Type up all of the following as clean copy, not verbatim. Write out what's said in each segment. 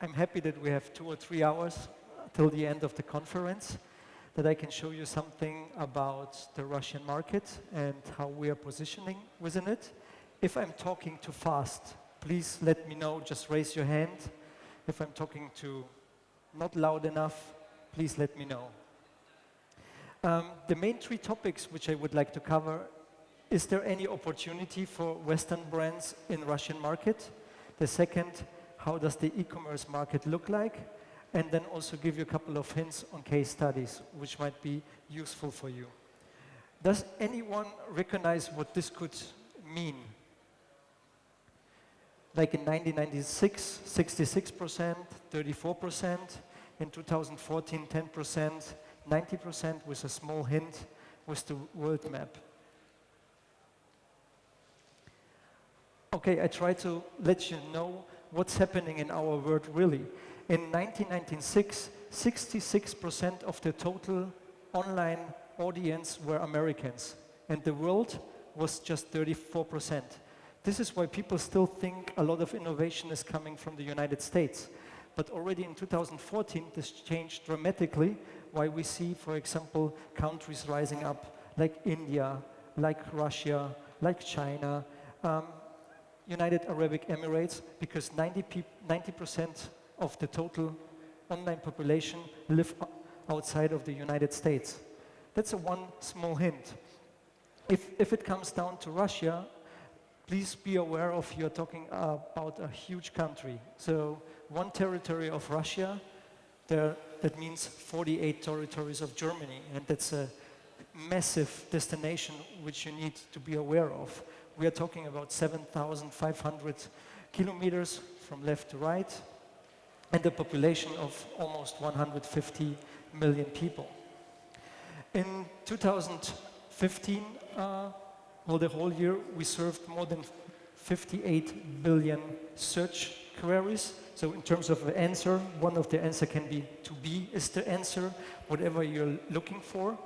I'm happy that we have 2 or 3 hours till the end of the conference, that I can show you something about the Russian market and how we are positioning within it. If I'm talking too fast, please let me know, just raise your hand. If I'm talking too not loud enough, please let me know. The main 3 topics which I would like to cover: is there any opportunity for Western brands in Russian market? The second, how does the e-commerce market look like? And then also give you a couple of hints on case studies, which might be useful for you. Does anyone recognize what this could mean? Like in 1996, 66%, 34%, in 2014, 10%, 90% with a small hint with the world map. Okay, I try to let you know what's happening in our world really. In 1996, 66% of the total online audience were Americans, and the world was just 34%. This is why people still think a lot of innovation is coming from the United States. But already in 2014, this changed dramatically, why we see, for example, countries rising up like India, like Russia, like China, United Arab Emirates, because 90% of the total online population live outside of the United States. That's one small hint. If it comes down to Russia, please be aware of you're talking about a huge country. So one territory of Russia, that means 48 territories of Germany, and that's a massive destination which you need to be aware of. We are talking about 7,500 kilometers from left to right, and a population of almost 150 million people. In 2015, the whole year, we served more than 58 billion search queries. So in terms of the answer, one of the answer can be to be is the answer, whatever you're looking for.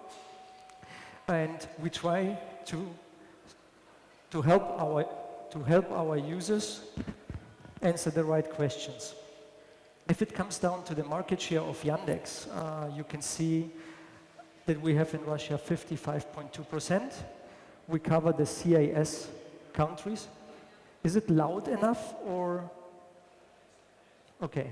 And we try to help our users answer the right questions. If it comes down to the market share of Yandex, you can see that we have in Russia 55.2%. We cover the CIS countries. Is it loud enough or? Okay.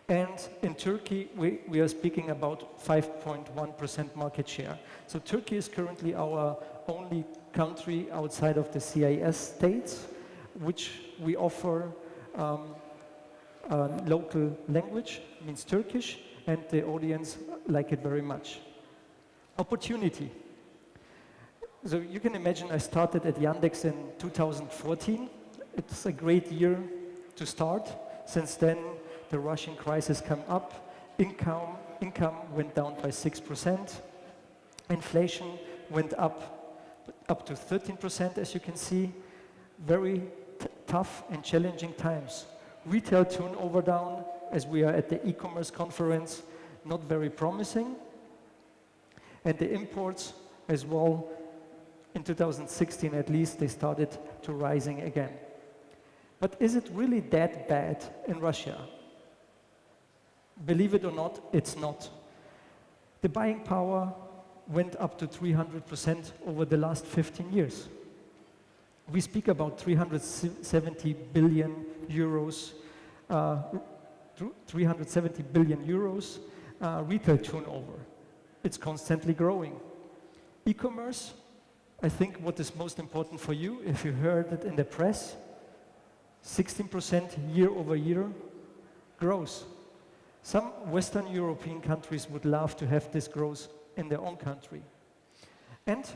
And in Turkey, we are speaking about 5.1% market share. So Turkey is currently our only country outside of the CIS states, which we offer local language, means Turkish, and the audience like it very much. Opportunity. So you can imagine I started at Yandex in 2014. It's a great year to start. Since then, the Russian crisis came up. Income went down by 6%. Inflation went up to 13%, as you can see. Very tough and challenging times. Retail turnover down, as we are at the e-commerce conference, not very promising. And the imports as well, in 2016 at least, they started to rising again. But is it really that bad in Russia? Believe it or not, it's not. The buying power went up to 300% over the last 15 years. We speak about 370 billion euros, retail turnover. It's constantly growing. E-commerce, I think what is most important for you, if you heard it in the press, 16% year over year growth. Some Western European countries would love to have this growth in their own country. And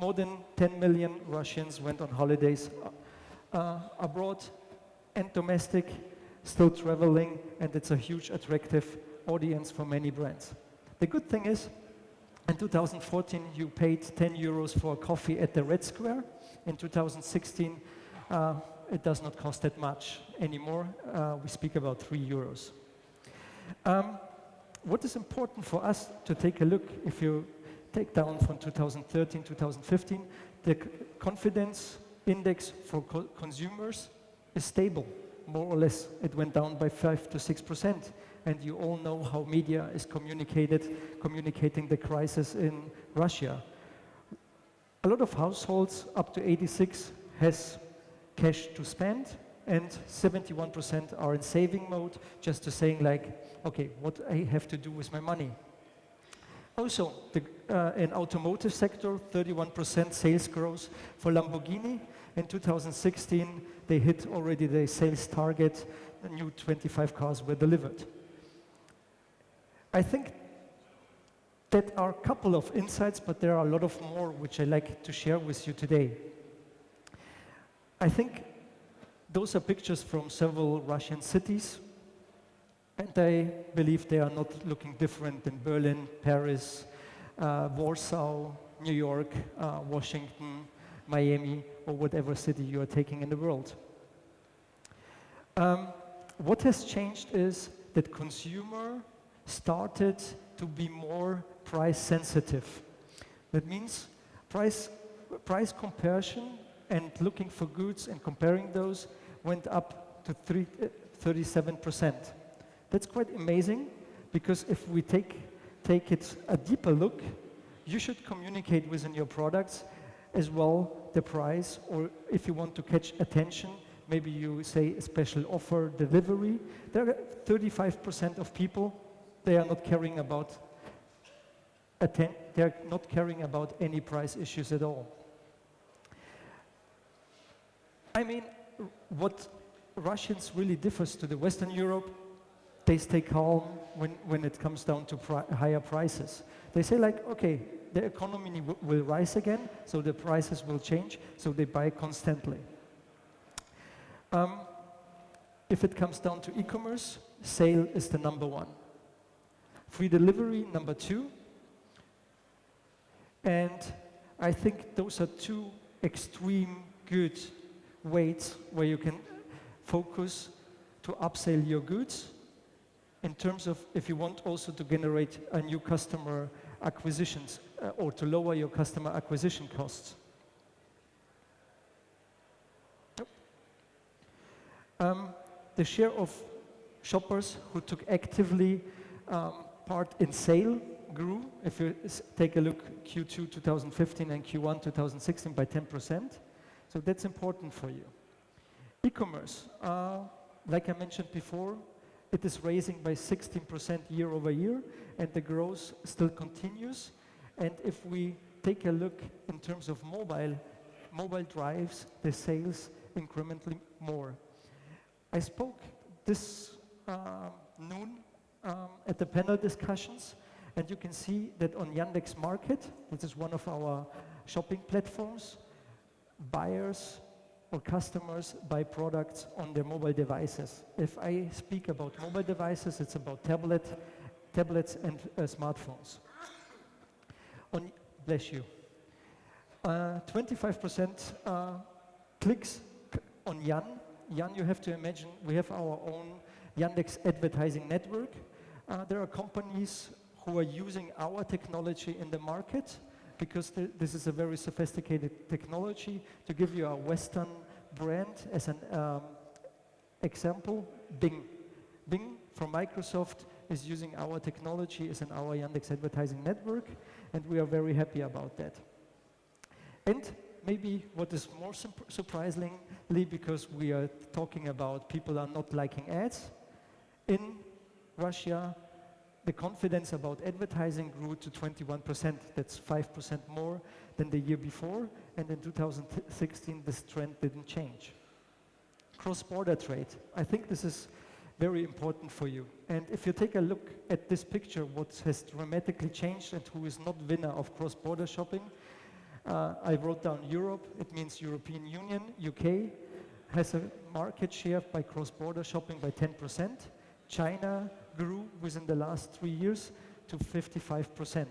more than 10 million Russians went on holidays abroad and domestic, still traveling, and it's a huge attractive audience for many brands. The good thing is, in 2014, you paid 10 euros for a coffee at the Red Square. In 2016, it does not cost that much anymore. We speak about 3 euros. What is important for us to take a look, if you take down from 2013, 2015, the confidence index for consumers is stable. more or less, it went down by 5 to 6%. And you all know how media is communicating the crisis in Russia. A lot of households, up to 86, has cash to spend, and 71% are in saving mode, just to saying like, okay, what I have to do with my money. Also, in automotive sector, 31% sales growth for Lamborghini. In 2016, they hit already the sales target. The new 25 cars were delivered. I think that are a couple of insights, but there are a lot of more which I like to share with you today. I think those are pictures from several Russian cities, and I believe they are not looking different than Berlin, Paris, Warsaw, New York, Washington, Miami, or whatever city you are taking in the world. What has changed is that consumer started to be more price sensitive. That means price comparison and looking for goods and comparing those went up to 37%. That's quite amazing, because if we take it a deeper look, you should communicate within your products as well the price, or if you want to catch attention, maybe you say a special offer delivery. There are 35% of people, they are not caring about any price issues at all. I mean, what Russians really differs to the Western Europe, they stay calm when it comes down to higher prices. They say like, okay, the economy will rise again, so the prices will change, so they buy constantly. If it comes down to e-commerce, sale is the number one. Free delivery, number two. And I think those are two extreme good ways where you can focus to upsell your goods, in terms of if you want also to generate a new customer acquisitions or to lower your customer acquisition costs. The share of shoppers who took actively part in sale grew. If you take a look, Q2 2015 and Q1 2016 by 10%. So that's important for you. E-commerce, like I mentioned before, it is raising by 16% year over year, and the growth still continues. And if we take a look in terms of mobile drives the sales incrementally more. I spoke this noon at the panel discussions, and you can see that on Yandex Market, which is one of our shopping platforms, buyers or customers buy products on their mobile devices. If I speak about mobile devices, it's about tablets and smartphones. Bless you. 25% clicks on Yan. Yan, you have to imagine, we have our own Yandex advertising network. There are companies who are using our technology in the market, because this is a very sophisticated technology. To give you a Western brand as an example, Bing. Bing from Microsoft is using our technology, is in our Yandex advertising network, and we are very happy about that. And maybe what is more surprisingly, because we are talking about people are not liking ads, in Russia, the confidence about advertising grew to 21%. That's 5% more than the year before. And in 2016, this trend didn't change. Cross-border trade. I think this is very important for you. And if you take a look at this picture, what has dramatically changed and who is not winner of cross-border shopping, I wrote down Europe. It means European Union. UK has a market share by cross-border shopping by 10%. China grew within the last 3 years to 55%.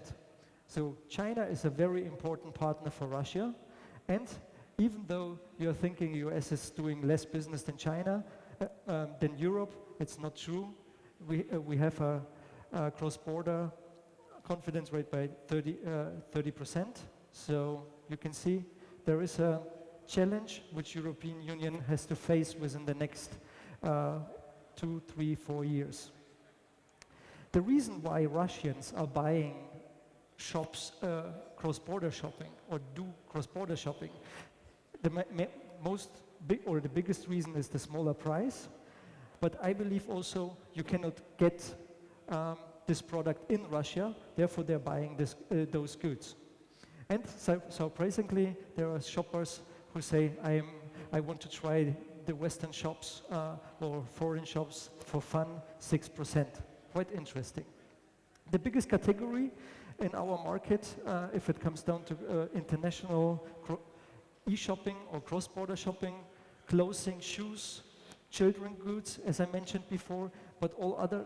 So China is a very important partner for Russia. And even though you're thinking US is doing less business than China, than Europe, it's not true. We have a cross-border confidence rate by 30%. So you can see there is a challenge which European Union has to face within the next 2, 3, 4 years. The reason why Russians are buying shops, cross-border shopping, or do cross-border shopping, the biggest reason is the smaller price, but I believe also you cannot get this product in Russia, therefore they're buying those goods. And surprisingly, there are shoppers who say, I want to try the Western shops or foreign shops for fun, 6%. Quite interesting. The biggest category in our market, if it comes down to international e-shopping or cross-border shopping, clothing, shoes, children goods, as I mentioned before, but all other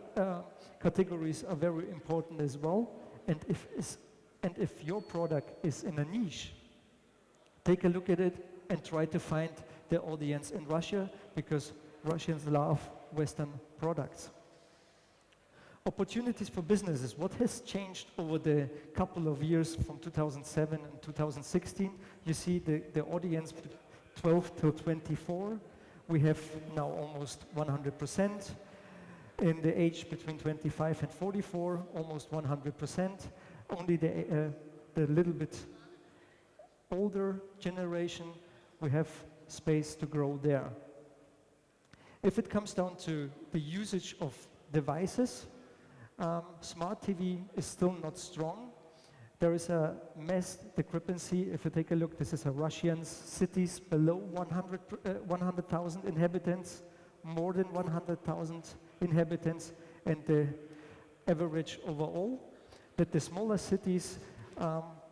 categories are very important as well. And if your product is in a niche, take a look at it and try to find the audience in Russia, because Russians love Western products. Opportunities for businesses. What has changed over the couple of years from 2007 and 2016? You see the audience 12 till 24. We have now almost 100%. In the age between 25 and 44, almost 100%. Only the little bit older generation, we have space to grow there. If it comes down to the usage of devices, smart TV is still not strong. There is a mass discrepancy. If you take a look, this is a Russian cities below 100,000 inhabitants, more than 100,000 inhabitants, and the average overall, that the smaller cities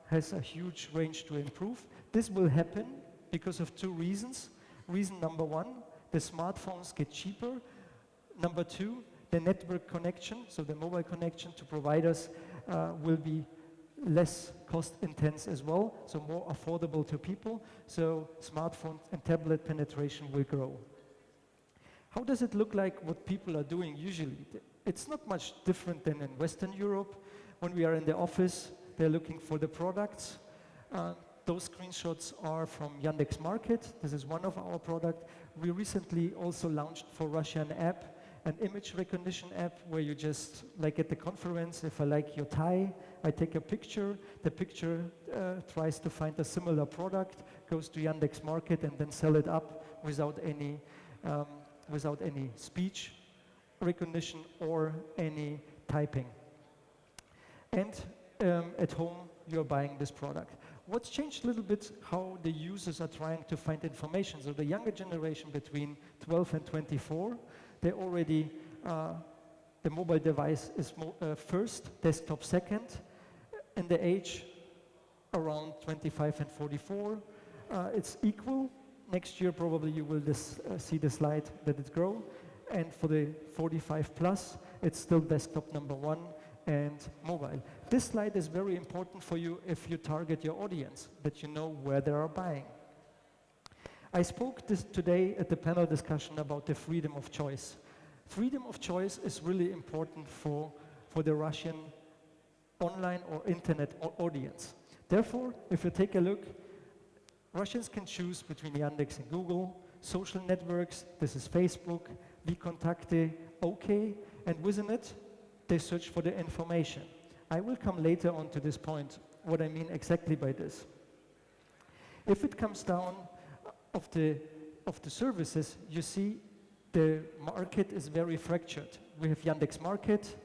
has a huge range to improve. This will happen because of two reasons. Reason number one, the smartphones get cheaper. Number two, the network connection, so the mobile connection to providers will be less cost intense as well, so more affordable to people. So smartphone and tablet penetration will grow. How does it look like what people are doing usually? It's not much different than in Western Europe. When we are in the office, they're looking for the products. Those screenshots are from Yandex Market. This is one of our products. We recently also launched for Russia an app, an image recognition app, where you just, like at the conference, if I like your tie, I take a picture. The picture tries to find a similar product, goes to Yandex Market, and then sell it up without any speech recognition or any typing. And at home, you're buying this product. What's changed a little bit, how the users are trying to find information. So the younger generation between 12 and 24, they already, the mobile device is first, desktop second. In the age around 25 and 44, it's equal. Next year, probably you will see the slide that it grow. And for the 45 plus, it's still desktop number one and mobile. This slide is very important for you if you target your audience, that you know where they are buying. I spoke today at the panel discussion about the freedom of choice. Freedom of choice is really important for the Russian online or internet audience. Therefore, if you take a look, Russians can choose between Yandex and Google, social networks, this is Facebook, VKontakte, OK, and within it, they search for the information. I will come later on to this point, what I mean exactly by this. If it comes down of the services, you see the market is very fractured. We have Yandex Market,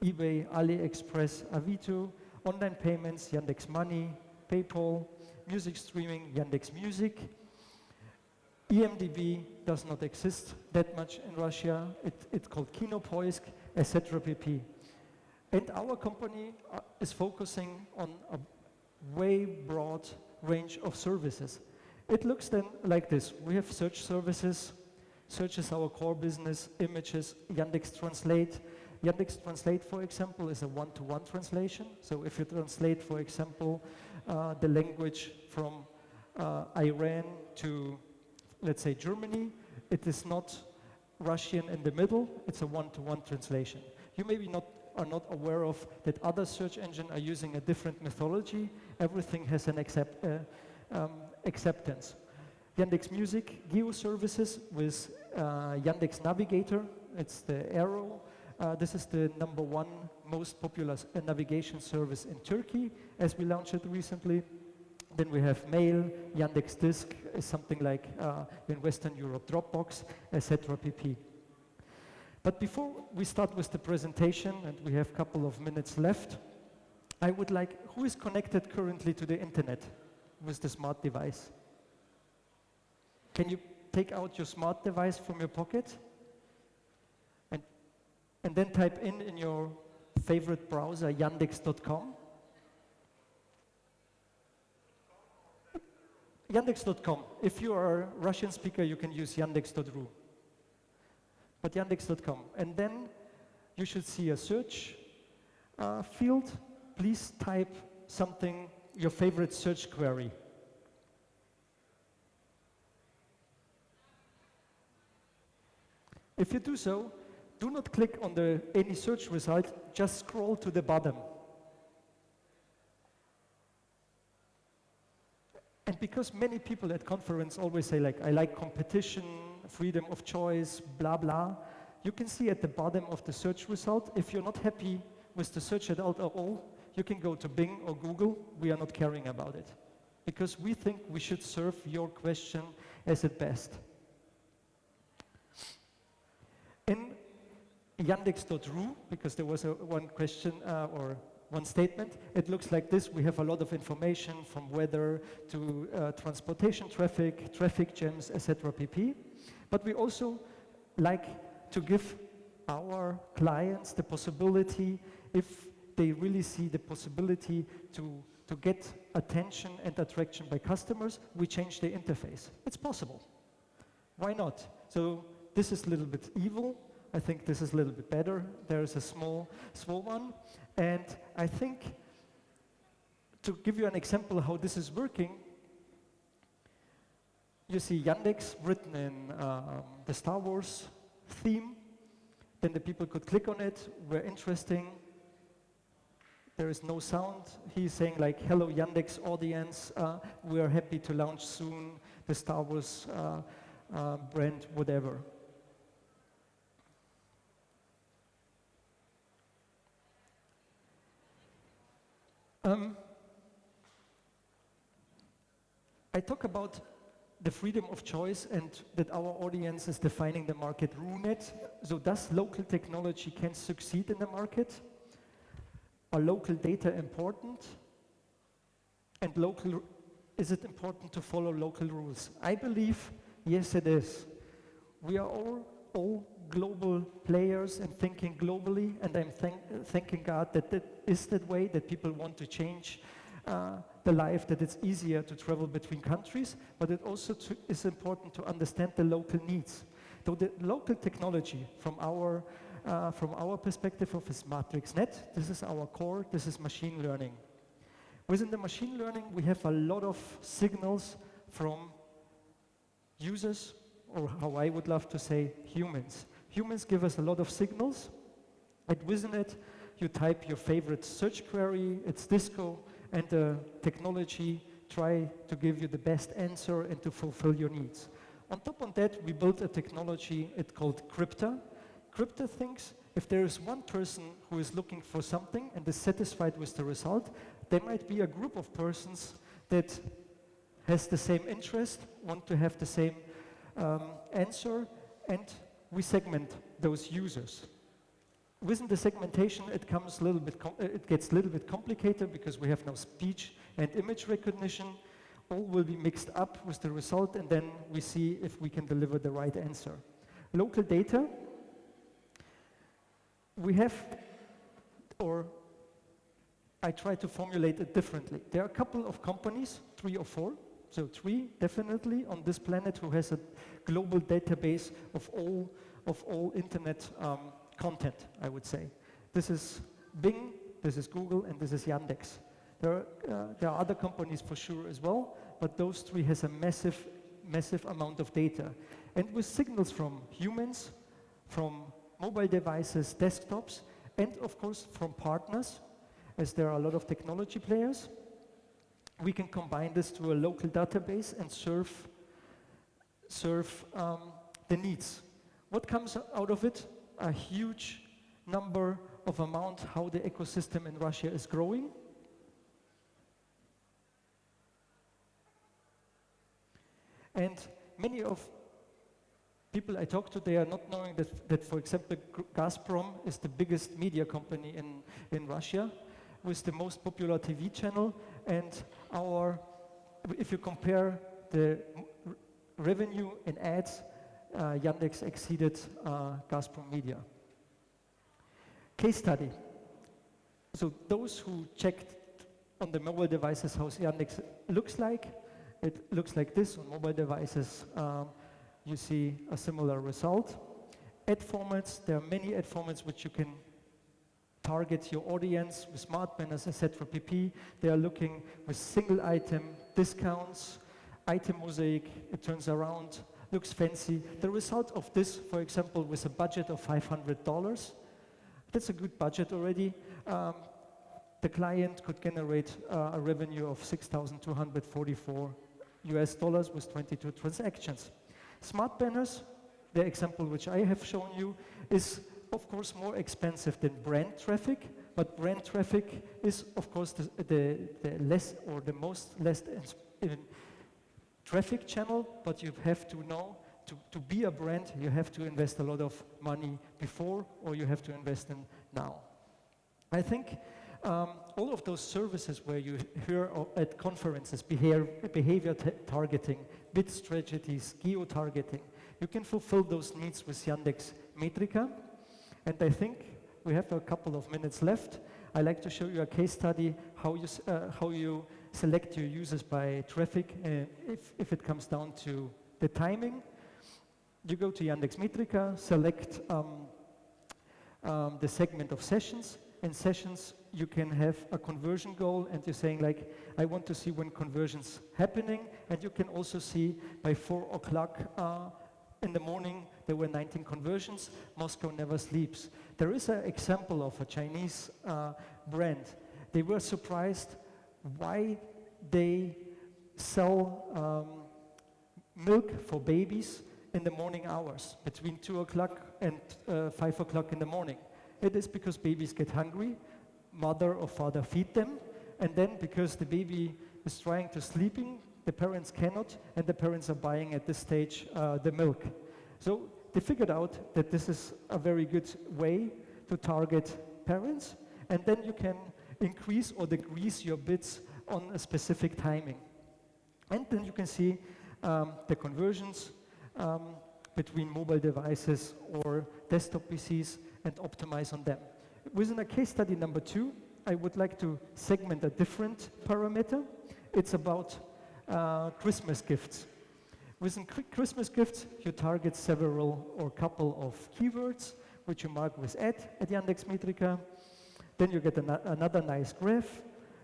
eBay, AliExpress, Avito, online payments, Yandex Money, PayPal, music streaming, Yandex Music. EMDB does not exist that much in Russia. It's called Kinopoisk, etc. pp. And our company is focusing on a way broad range of services. It looks then like this. We have search services. Search is our core business. Images, Yandex Translate. Yandex Translate, for example, is a one-to-one translation. So if you translate, for example, the language from Iran to, let's say, Germany, it is not Russian in the middle. It's a one-to-one translation. You maybe are not aware of that other search engines are using a different methodology. Everything has an acceptance. Yandex Music, geo services with Yandex Navigator. It's the Arrow. This is the #1 most popular navigation service in Turkey, as we launched it recently. Then we have Mail, Yandex Disk is something like in Western Europe, Dropbox, etc. pp. But before we start with the presentation, and we have a couple of minutes left, I would like, who is connected currently to the internet with the smart device? Can you take out your smart device from your pocket? And then type in your favorite browser, yandex.com. Yandex.com. If you are a Russian speaker, you can use yandex.ru. But yandex.com. And then you should see a search field. Please type something, your favorite search query. If you do so, do not click on any search result, just scroll to the bottom. And because many people at conference always say like, I like competition, freedom of choice, blah, blah, you can see at the bottom of the search result, if you're not happy with the search result at all, you can go to Bing or Google. We are not caring about it. Because we think we should serve your question as at best. In Yandex.ru, because there was one question or one statement, it looks like this. We have a lot of information from weather to transportation traffic jams, etc. pp. But we also like to give our clients the possibility, if they really see the possibility to get attention and attraction by customers, we change the interface. It's possible. Why not? So this is a little bit evil. I think this is a little bit better. There is a small one. And I think, to give you an example how this is working, you see Yandex written in the Star Wars theme. Then the people could click on it, were interesting. There is no sound. He's saying like, hello Yandex audience, we are happy to launch soon the Star Wars brand, whatever. I talk about the freedom of choice and that our audience is defining the market. Ruin it. So does local technology can succeed in the market? Are local data important? And is it important to follow local rules? I believe, yes it is. We are all global players and thinking globally, and I'm thanking God that it is that way, that people want to change the life, that it's easier to travel between countries, but it also is important to understand the local needs. So the local technology from our perspective of this MatrixNet, this is our core, this is machine learning. Within the machine learning, we have a lot of signals from users, or how I would love to say, humans. Humans give us a lot of signals, and within it, you type your favorite search query, it's Disco, and the technology try to give you the best answer and to fulfill your needs. On top of that, we built a technology, it's called Crypta. Crypta thinks if there is one person who is looking for something and is satisfied with the result, there might be a group of persons that has the same interest, want to have the same answer, and we segment those users. Within the segmentation, it gets a little bit complicated because we have now speech and image recognition. All will be mixed up with the result, and then we see if we can deliver the right answer. Local data, we have, or I try to formulate it differently. There are a couple of companies, 3 or 4, so 3 definitely on this planet who has a global database of all internet content, I would say. This is Bing, this is Google, and this is Yandex. There are other companies for sure as well, but those 3 has a massive amount of data. And with signals from humans, from mobile devices, desktops, and of course from partners, as there are a lot of technology players, we can combine this to a local database and serve the needs What comes out of it? A huge number of amount how the ecosystem in Russia is growing. And many of people I talk to, they are not knowing that for example, Gazprom is the biggest media company in Russia with the most popular TV channel. And if you compare the revenue in ads, Yandex exceeded Gazprom Media. Case study. So those who checked on the mobile devices how Yandex looks like, it looks like this on mobile devices. You see a similar result. Ad formats, there are many ad formats which you can target your audience with smart banners, etc. pp. They are looking with single item discounts, item mosaic, it turns around, looks fancy. The result of this, for example, with a budget of $500, that's a good budget already. The client could generate a revenue of $6,244 with 22 transactions. Smart banners, the example which I have shown you, is of course more expensive than brand traffic, but brand traffic is of course the less or the most less traffic channel, but you have to know to be a brand, you have to invest a lot of money before, or you have to invest in now. I think all of those services where you hear at conferences, behavior targeting, bid strategies, geo-targeting, you can fulfill those needs with Yandex Metrica. And I think we have a couple of minutes left. I'd like to show you a case study how you select your users by traffic. If it comes down to the timing, you go to Yandex Metrica, select the segment of sessions. In sessions, you can have a conversion goal, and you're saying like, I want to see when conversions happening, and you can also see by 4 o'clock in the morning, there were 19 conversions. Moscow never sleeps. There is an example of a Chinese brand. They were surprised why they sell milk for babies in the morning hours, between 2 o'clock and 5 o'clock in the morning. It is because babies get hungry, mother or father feed them, and then because the baby is trying to sleeping, the parents cannot, and the parents are buying at this stage the milk. So they figured out that this is a very good way to target parents, and then you can increase or decrease your bids on a specific timing. And then you can see the conversions between mobile devices or desktop PCs and optimize on them. Within a case study number 2, I would like to segment a different parameter. It's about Christmas gifts. Within Christmas gifts, you target several or couple of keywords, which you mark with at Yandex Metrica. Then you get another nice graph.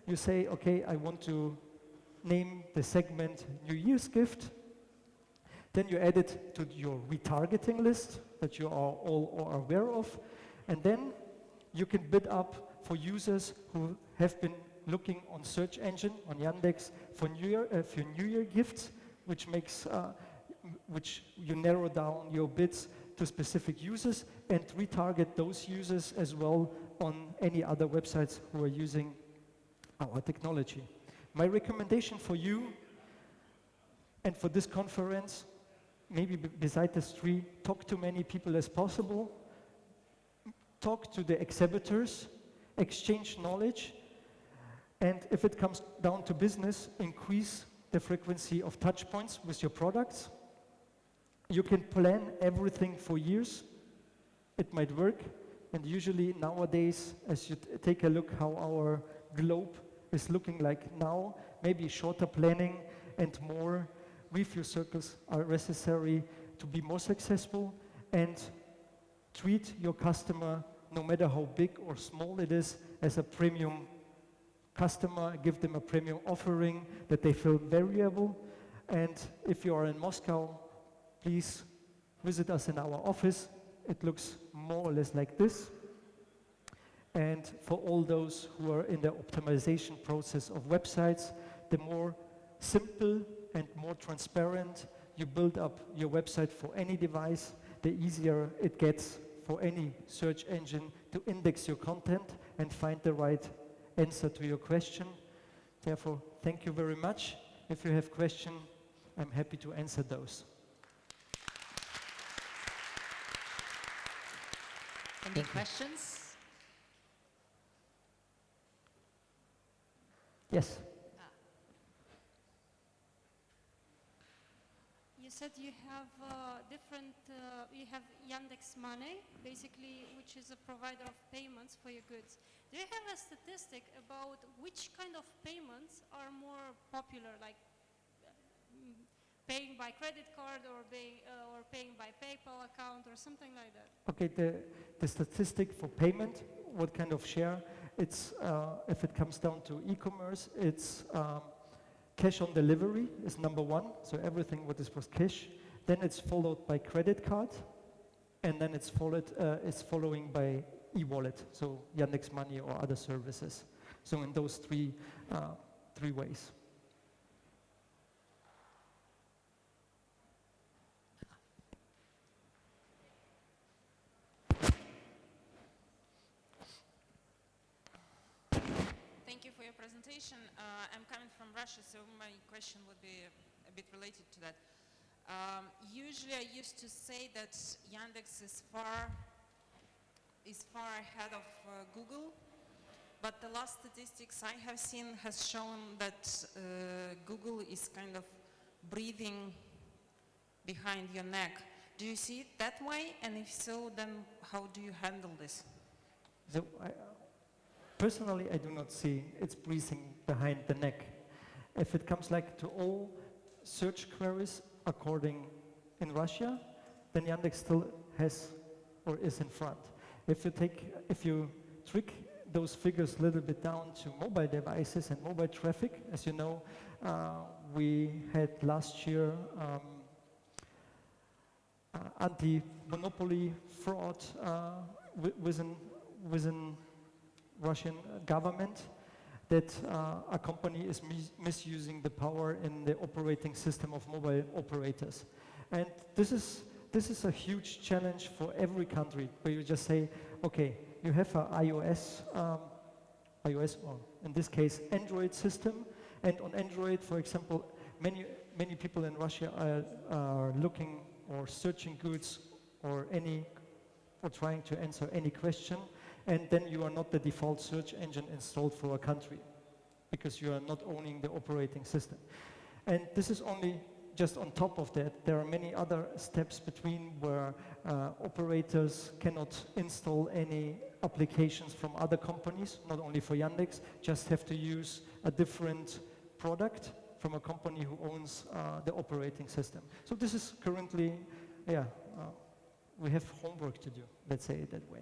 You say, okay, I want to name the segment New Year's gift. Then you add it to your retargeting list that you are all aware of. And then you can bid up for users who have been looking on search engine, on Yandex, for New Year gifts, which makes, which you narrow down your bids to specific users and retarget those users as well on any other websites who are using our technology. My recommendation for you and for this conference, maybe beside this tree, talk to many people as possible, talk to the exhibitors, exchange knowledge, and if it comes down to business, increase the frequency of touch points with your products. You can plan everything for years. It might work, and usually nowadays, as you take a look how our globe is looking like now, maybe shorter planning and more review circles are necessary to be more successful, and treat your customer, no matter how big or small it is, as a premium customer. Give them a premium offering that they feel valuable. And if you are in Moscow, please visit us in our office. It looks more or less like this. And for all those who are in the optimization process of websites, the more simple and more transparent you build up your website for any device, the easier it gets for any search engine to index your content and find the right answer to your question. Therefore, thank you very much. If you have questions, I'm happy to answer those. Any questions? Yes. You said you have you have Yandex Money, basically, which is a provider of payments for your goods. Do you have a statistic about which kind of payments are more popular, like paying by credit card or paying by PayPal account or something like that? Okay, the statistic for payment, what kind of share, it's, if it comes down to e-commerce, it's cash on delivery is number one, so everything what is with cash. Then it's followed by credit card, and then it's following by e-wallet, so Yandex Money or other services. So in those three ways. Thank you for your presentation. I'm coming from Russia, so my question would be a bit related to that. Usually I used to say that Yandex is far ahead of Google, but the last statistics I have seen has shown that Google is kind of breathing behind your neck. Do you see it that way? And if so, then how do you handle this? So personally, I do not see it's breathing behind the neck. If it comes like to all search queries according in Russia, then Yandex still has or is in front. If you trick those figures a little bit down to mobile devices and mobile traffic, as you know, we had last year anti-monopoly fraud within Russian government that a company is misusing the power in the operating system of mobile operators. And this is a huge challenge for every country, where you just say, okay, you have an iOS or in this case Android system, and on Android, for example, many people in Russia are looking or searching goods or trying to answer any question, and then you are not the default search engine installed for a country because you are not owning the operating system. And this is only just on top of that. There are many other steps between where operators cannot install any applications from other companies, not only for Yandex, just have to use a different product from a company who owns the operating system. So this is currently, we have homework to do, let's say it that way.